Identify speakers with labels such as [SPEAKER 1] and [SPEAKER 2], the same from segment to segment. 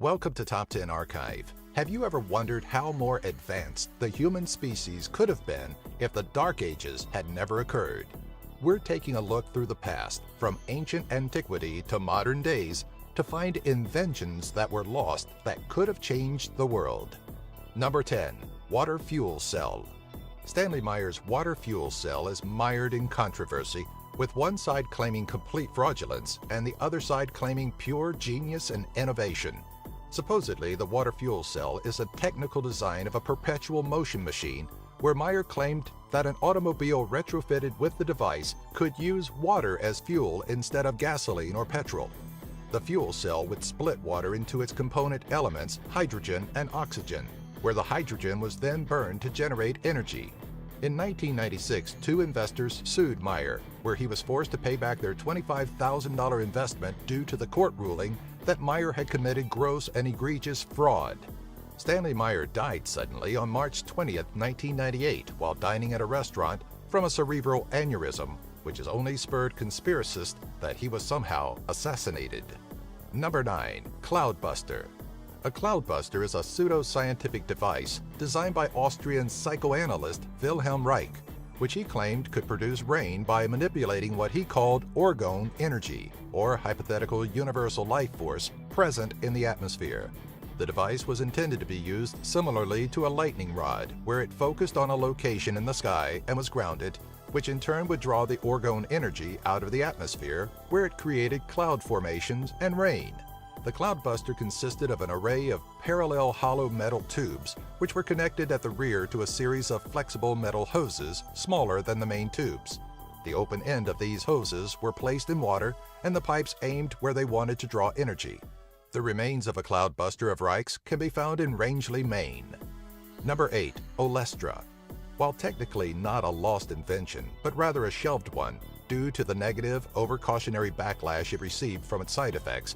[SPEAKER 1] Welcome to Top 10 Archive. Have you ever wondered how more advanced the human species could have been if the Dark Ages had never occurred? We're taking a look through the past, from ancient antiquity to modern days, to find inventions that were lost that could have changed the world. Number 10. Water Fuel Cell. Stanley Meyer's water fuel cell is mired in controversy, with one side claiming complete fraudulence and the other side claiming pure genius and innovation. Supposedly, the water fuel cell is a technical design of a perpetual motion machine where Meyer claimed that an automobile retrofitted with the device could use water as fuel instead of gasoline or petrol. The fuel cell would split water into its component elements, hydrogen and oxygen, where the hydrogen was then burned to generate energy. In 1996, two investors sued Meyer, where he was forced to pay back their $25,000 investment due to the court ruling that Meyer had committed gross and egregious fraud. Stanley Meyer died suddenly on March 20, 1998, while dining at a restaurant from a cerebral aneurysm, which has only spurred conspiracists that he was somehow assassinated. Number 9. Cloudbuster. A cloudbuster is a pseudo-scientific device designed by Austrian psychoanalyst Wilhelm Reich, which he claimed could produce rain by manipulating what he called orgone energy, or hypothetical universal life force, present in the atmosphere. The device was intended to be used similarly to a lightning rod, where it focused on a location in the sky and was grounded, which in turn would draw the orgone energy out of the atmosphere, where it created cloud formations and rain. The cloudbuster consisted of an array of parallel hollow metal tubes, which were connected at the rear to a series of flexible metal hoses smaller than the main tubes. The open end of these hoses were placed in water, and the pipes aimed where they wanted to draw energy. The remains of a cloudbuster of Reich's can be found in Rangeley, Maine. Number 8. Olestra. While technically not a lost invention, but rather a shelved one, due to the negative, over-cautionary backlash it received from its side effects,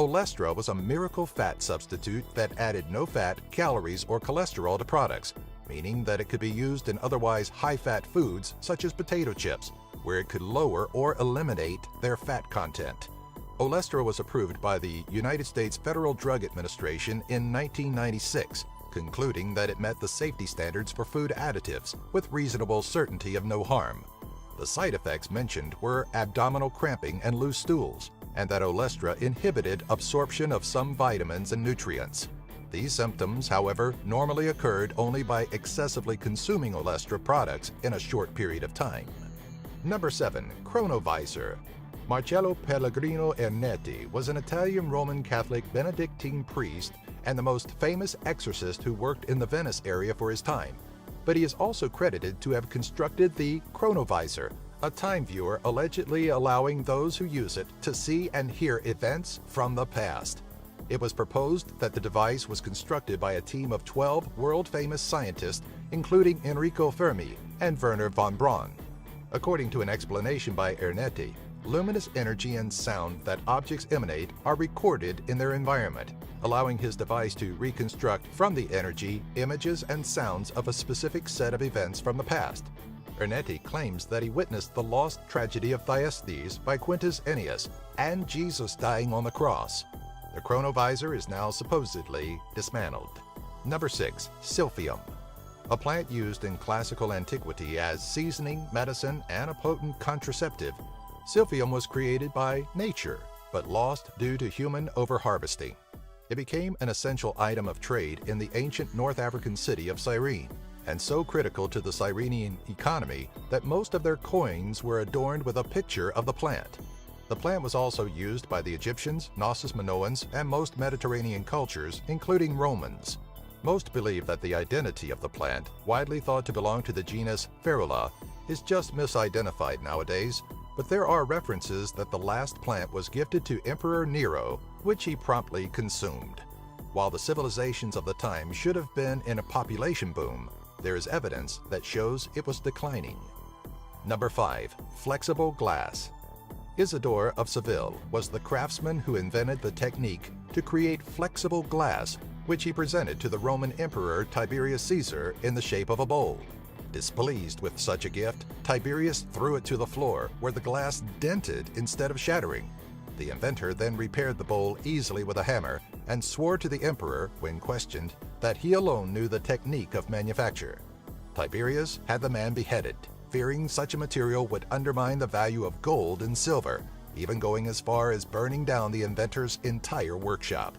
[SPEAKER 1] Olestra was a miracle fat substitute that added no fat, calories, or cholesterol to products, meaning that it could be used in otherwise high-fat foods such as potato chips, where it could lower or eliminate their fat content. Olestra was approved by the United States Federal Drug Administration in 1996, concluding that it met the safety standards for food additives with reasonable certainty of no harm. The side effects mentioned were abdominal cramping and loose stools, and that Olestra inhibited absorption of some vitamins and nutrients. These symptoms, however, normally occurred only by excessively consuming Olestra products in a short period of time. Number 7. Chronovisor. Marcello Pellegrino Ernetti was an Italian Roman Catholic Benedictine priest and the most famous exorcist who worked in the Venice area for his time, but he is also credited to have constructed the chronovisor, a time viewer allegedly allowing those who use it to see and hear events from the past. It was proposed that the device was constructed by a team of 12 world-famous scientists, including Enrico Fermi and Werner von Braun. According to an explanation by Ernetti, luminous energy and sound that objects emanate are recorded in their environment, allowing his device to reconstruct from the energy images and sounds of a specific set of events from the past. Ernetti claims that he witnessed the lost tragedy of Thyestes by Quintus Ennius and Jesus dying on the cross. The chronovisor is now supposedly dismantled. Number 6. Silphium. A plant used in classical antiquity as seasoning, medicine, and a potent contraceptive, Silphium was created by nature, but lost due to human overharvesting. It became an essential item of trade in the ancient North African city of Cyrene, and so critical to the Cyrenian economy that most of their coins were adorned with a picture of the plant. The plant was also used by the Egyptians, Gnosis Minoans, and most Mediterranean cultures, including Romans. Most believe that the identity of the plant, widely thought to belong to the genus Ferula, is just misidentified nowadays, but there are references that the last plant was gifted to Emperor Nero, which he promptly consumed. While the civilizations of the time should have been in a population boom, there is evidence that shows it was declining. Number 5. Flexible glass. Isidore of Seville was the craftsman who invented the technique to create flexible glass, which he presented to the Roman Emperor Tiberius Caesar in the shape of a bowl. Displeased with such a gift, Tiberius threw it to the floor, where the glass dented instead of shattering. The inventor then repaired the bowl easily with a hammer and swore to the emperor, when questioned, that he alone knew the technique of manufacture. Tiberius had the man beheaded, fearing such a material would undermine the value of gold and silver, even going as far as burning down the inventor's entire workshop.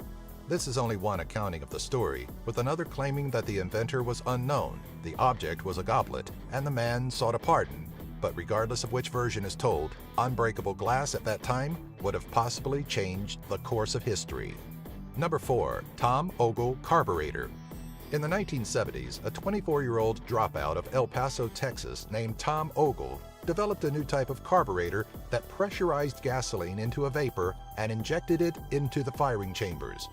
[SPEAKER 1] This is only one accounting of the story, with another claiming that the inventor was unknown, the object was a goblet, and the man sought a pardon. But regardless of which version is told, unbreakable glass at that time would have possibly changed the course of history. Number 4. Tom Ogle Carburetor. In the 1970s, a 24-year-old dropout of El Paso, Texas, named Tom Ogle, developed a new type of carburetor that pressurized gasoline into a vapor and injected it into the firing chambers.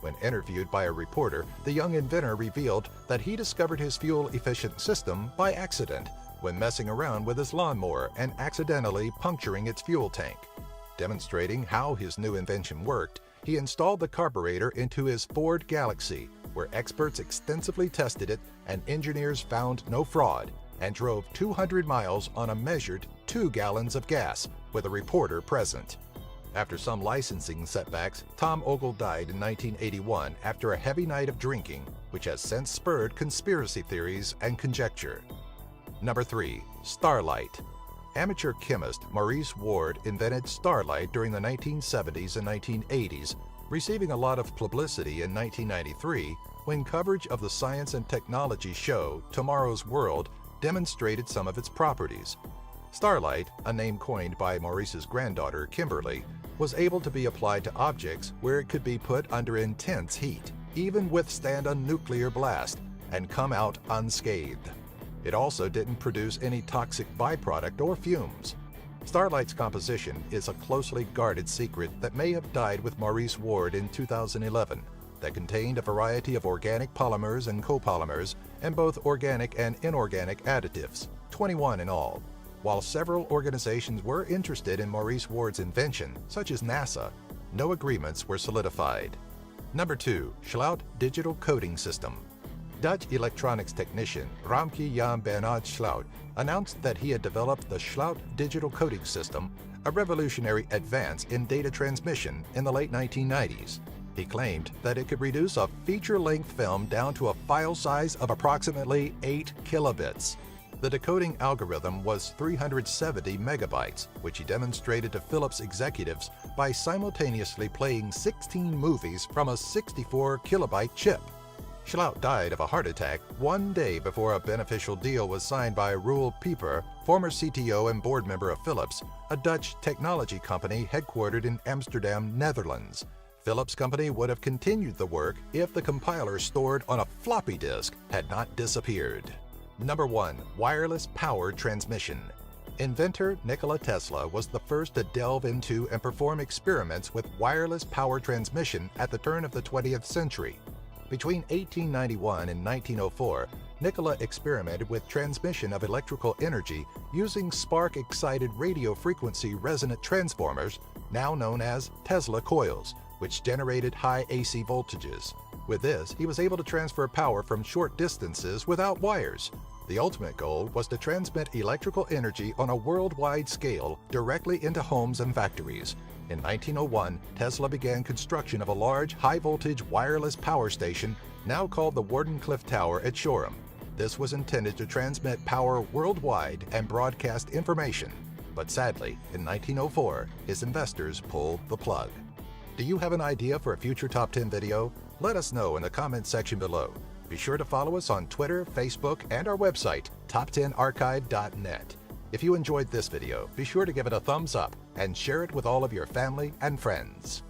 [SPEAKER 1] When interviewed by a reporter, the young inventor revealed that he discovered his fuel-efficient system by accident when messing around with his lawnmower and accidentally puncturing its fuel tank. Demonstrating how his new invention worked, he installed the carburetor into his Ford Galaxy, where experts extensively tested it and engineers found no fraud, and drove 200 miles on a measured 2 gallons of gas with a reporter present. After some licensing setbacks, Tom Ogle died in 1981 after a heavy night of drinking, which has since spurred conspiracy theories and conjecture. Number 3. Starlight. Amateur chemist Maurice Ward invented Starlight during the 1970s and 1980s, receiving a lot of publicity in 1993 when coverage of the science and technology show Tomorrow's World demonstrated some of its properties. Starlight, a name coined by Maurice's granddaughter Kimberly, was able to be applied to objects where it could be put under intense heat, even withstand a nuclear blast, and come out unscathed. It also didn't produce any toxic byproduct or fumes. Starlight's composition is a closely guarded secret that may have died with Maurice Ward in 2011, that contained a variety of organic polymers and copolymers, and both organic and inorganic additives, 21 in all. While several organizations were interested in Maurice Ward's invention, such as NASA, no agreements were solidified. Number 2. Schlout Digital Coding System. Dutch electronics technician Ramke Jan Bernard Schlout announced that he had developed the Schlout Digital Coding System, a revolutionary advance in data transmission in the late 1990s. He claimed that it could reduce a feature-length film down to a file size of approximately 8 kilobits. The decoding algorithm was 370 megabytes, which he demonstrated to Philips executives by simultaneously playing 16 movies from a 64 kilobyte chip. Schlout died of a heart attack 1 day before a beneficial deal was signed by Roel Pieper, former CTO and board member of Philips, a Dutch technology company headquartered in Amsterdam, Netherlands. Philips company would have continued the work if the compiler stored on a floppy disk had not disappeared. Number 1. Wireless power transmission. Inventor Nikola Tesla was the first to delve into and perform experiments with wireless power transmission at the turn of the 20th century. Between 1891 and 1904, Nikola experimented with transmission of electrical energy using spark-excited radio frequency resonant transformers, now known as Tesla coils, which generated high AC voltages. With this, he was able to transfer power from short distances without wires. The ultimate goal was to transmit electrical energy on a worldwide scale directly into homes and factories. In 1901, Tesla began construction of a large, high-voltage wireless power station, now called the Wardenclyffe Tower at Shoreham. This was intended to transmit power worldwide and broadcast information. But sadly, in 1904, his investors pulled the plug. Do you have an idea for a future Top 10 video? Let us know in the comments section below. Be sure to follow us on Twitter, Facebook, and our website, top10archive.net. If you enjoyed this video, be sure to give it a thumbs up and share it with all of your family and friends.